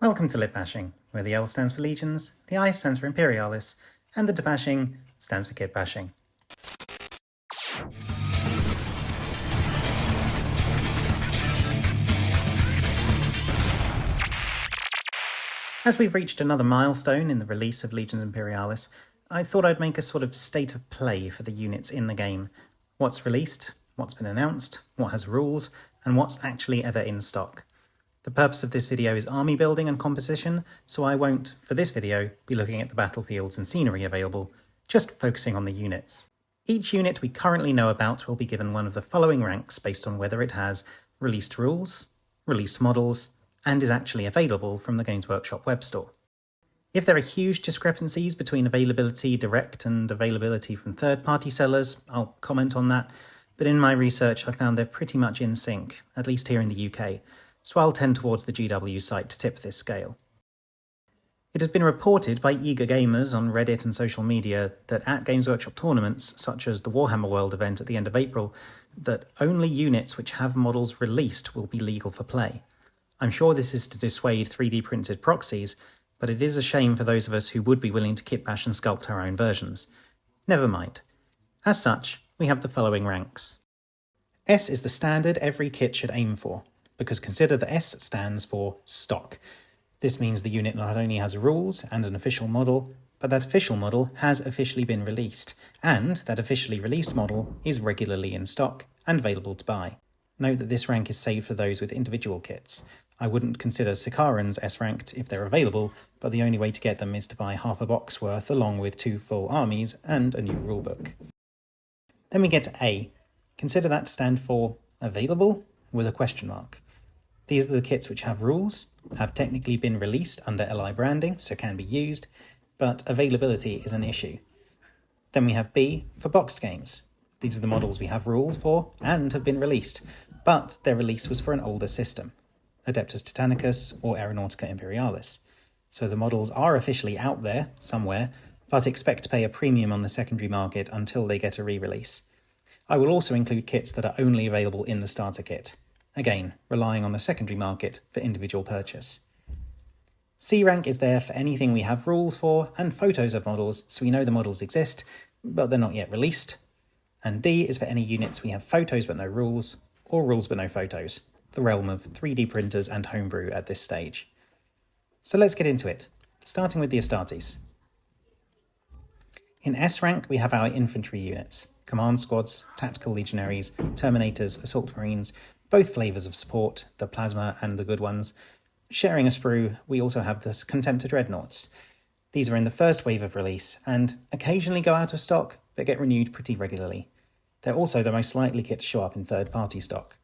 Welcome to Lip Bashing, where the L stands for Legions, the I stands for Imperialis, and the Bashing stands for Kit Bashing. As we've reached another milestone in the release of Legions Imperialis, I thought I'd make a sort of state of play for the units in the game. What's released, what's been announced, what has rules, and what's actually ever in stock. The purpose of this video is army building and composition, so I won't, for this video, be looking at the battlefields and scenery available, just focusing on the units. Each unit we currently know about will be given one of the following ranks based on whether it has released rules, released models, and is actually available from the Games Workshop web store. If there are huge discrepancies between availability direct and availability from third-party sellers, I'll comment on that, but in my research I found they're pretty much in sync, at least here in the UK, so I'll tend towards the GW site to tip this scale. It has been reported by eager gamers on Reddit and social media that at Games Workshop tournaments, such as the Warhammer World event at the end of April, that only units which have models released will be legal for play. I'm sure this is to dissuade 3D printed proxies, but it is a shame for those of us who would be willing to kit bash and sculpt our own versions. Never mind. As such, we have the following ranks. S is the standard every kit should aim for, because consider the S stands for stock. This means the unit not only has rules and an official model, but that official model has officially been released, and that officially released model is regularly in stock and available to buy. Note that this rank is saved for those with individual kits. I wouldn't consider Sicarans S-ranked if they're available, but the only way to get them is to buy half a box worth along with 2 full armies and a new rulebook. Then we get to A. Consider that to stand for available with a question mark. These are the kits which have rules, have technically been released under LI branding, so can be used, but availability is an issue. Then we have B for boxed games. These are the models we have rules for and have been released, but their release was for an older system, Adeptus Titanicus or Aeronautica Imperialis. So the models are officially out there, somewhere, but expect to pay a premium on the secondary market until they get a re-release. I will also include kits that are only available in the starter kit, again, relying on the secondary market for individual purchase. C rank is there for anything we have rules for and photos of models, so we know the models exist, but they're not yet released. And D is for any units we have photos but no rules, or rules but no photos, the realm of 3D printers and homebrew at this stage. So let's get into it, starting with the Astartes. In S rank we have our infantry units, command squads, tactical legionaries, terminators, assault marines, both flavours of support, the plasma and the good ones. Sharing a sprue, we also have the Contemptor dreadnoughts. These are in the first wave of release and occasionally go out of stock, but get renewed pretty regularly. They're also the most likely kit to show up in third-party stock.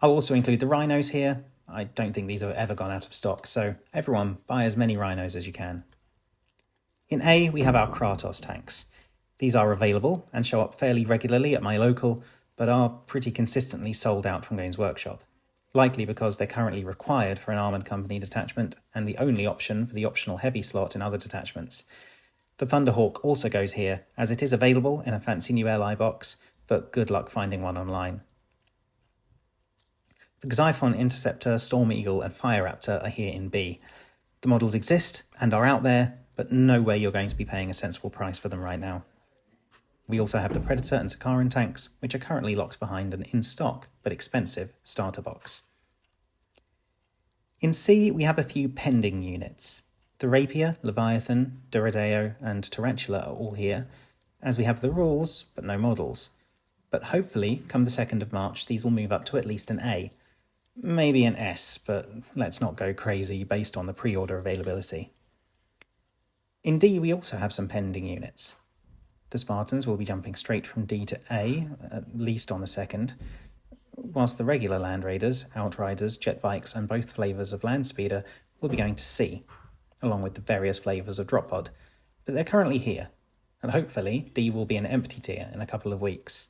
I'll also include the rhinos here. I don't think these have ever gone out of stock, so everyone buy as many rhinos as you can. In A, we have our Kratos tanks. These are available and show up fairly regularly at my local, but are pretty consistently sold out from Games Workshop, likely because they're currently required for an Armoured Company detachment and the only option for the optional heavy slot in other detachments. The Thunderhawk also goes here, as it is available in a fancy new LI box, but good luck finding one online. The Xyphon Interceptor, Storm Eagle and Fire Raptor are here in B. The models exist and are out there, but no way you're going to be paying a sensible price for them right now. We also have the Predator and Sicaran tanks, which are currently locked behind an in-stock, but expensive, starter box. In C, we have a few pending units. The Rapier, Leviathan, Doradeo and Tarantula are all here, as we have the rules, but no models. But hopefully, come the 2nd of March, these will move up to at least an A. Maybe an S, but let's not go crazy based on the pre-order availability. In D, we also have some pending units. The Spartans will be jumping straight from D to A, at least on the 2nd, whilst the regular Land Raiders, Outriders, Jet Bikes and both flavours of Land Speeder will be going to C, along with the various flavours of Drop Pod, but they're currently here, and hopefully D will be an empty tier in a couple of weeks.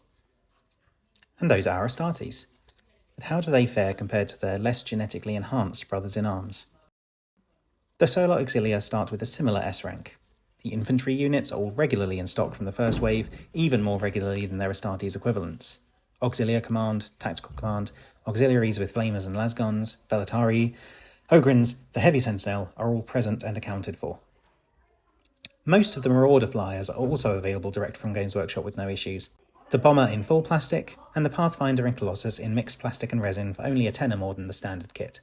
And those are our Astartes. But how do they fare compared to their less genetically enhanced brothers in arms? The Solar Auxilia start with a similar S rank. The infantry units are all regularly in stock from the first wave, even more regularly than their Astartes equivalents. Auxilia Command, Tactical Command, Auxiliaries with Flamers and Lasguns, Velatarii, Ogrins, the Heavy Sentinel, are all present and accounted for. Most of the Marauder flyers are also available direct from Games Workshop with no issues. The Bomber in full plastic, and the Pathfinder and Colossus in mixed plastic and resin for only a tenner more than the standard kit.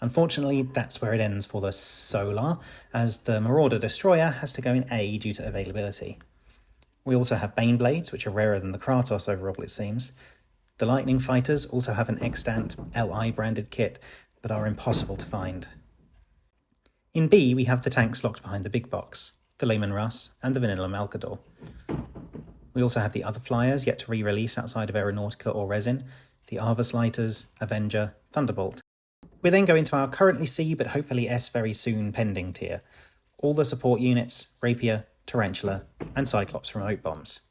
Unfortunately, that's where it ends for the Solar, as the Marauder Destroyer has to go in A due to availability. We also have Baneblades, which are rarer than the Kratos overall, it seems. The Lightning Fighters also have an extant LI branded kit, but are impossible to find. In B, we have the tanks locked behind the big box, the Lehman Russ and the Vanilla Malkador. We also have the other flyers yet to re-release outside of Aeronautica or Resin, the Arvus Lighters, Avenger, Thunderbolt. We then go into our currently C but hopefully S very soon pending tier. All the support units, Rapier, Tarantula and Cyclops remote bombs.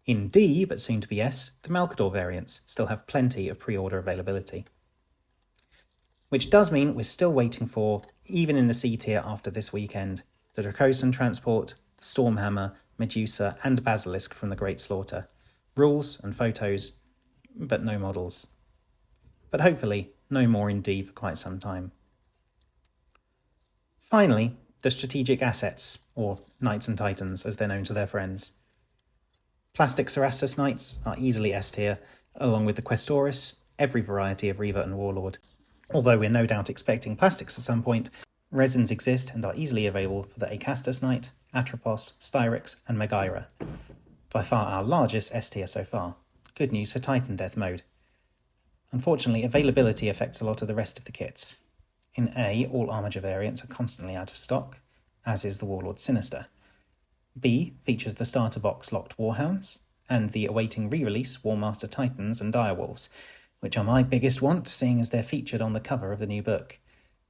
In D, but soon to be S, the Malkador variants still have plenty of pre-order availability. Which does mean we're still waiting for, even in the C tier after this weekend, the Dracosan Transport, the Stormhammer, Medusa and Basilisk from the Great Slaughter. Rules and photos, but no models. But hopefully, no more in D for quite some time. Finally, the strategic assets, or Knights and Titans as they're known to their friends. Plastic Cerastus Knights are easily S tier, along with the Questoris, every variety of Reaver and Warlord. Although we're no doubt expecting plastics at some point, resins exist and are easily available for the Acastus Knight, Atropos, Styrex and Megaira. By far our largest S tier so far. Good news for Titan Death mode. Unfortunately, availability affects a lot of the rest of the kits. In A, all Armiger variants are constantly out of stock, as is the Warlord Sinister. B features the starter box locked Warhounds, and the awaiting re-release Warmaster Titans and Direwolves, which are my biggest want, seeing as they're featured on the cover of the new book.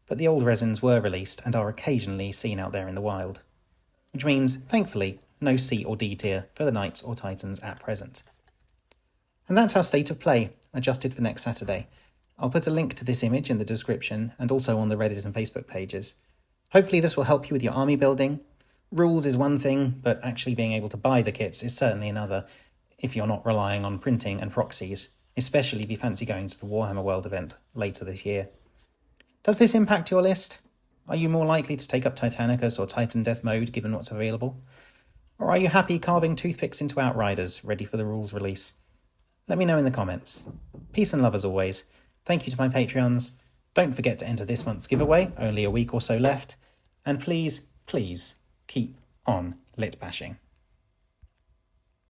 But the old resins were released and are occasionally seen out there in the wild. Which means, thankfully, no C or D tier for the Knights or Titans at present. And that's our state of play, adjusted for next Saturday. I'll put a link to this image in the description and also on the Reddit and Facebook pages. Hopefully this will help you with your army building. Rules is one thing, but actually being able to buy the kits is certainly another, if you're not relying on printing and proxies, especially if you fancy going to the Warhammer World event later this year. Does this impact your list? Are you more likely to take up Titanicus or Titan Death mode given what's available? Or are you happy carving toothpicks into Outriders, ready for the rules release? Let me know in the comments. Peace and love as always. Thank you to my Patreons. Don't forget to enter this month's giveaway, only a week or so left. And please, please, keep on lit bashing.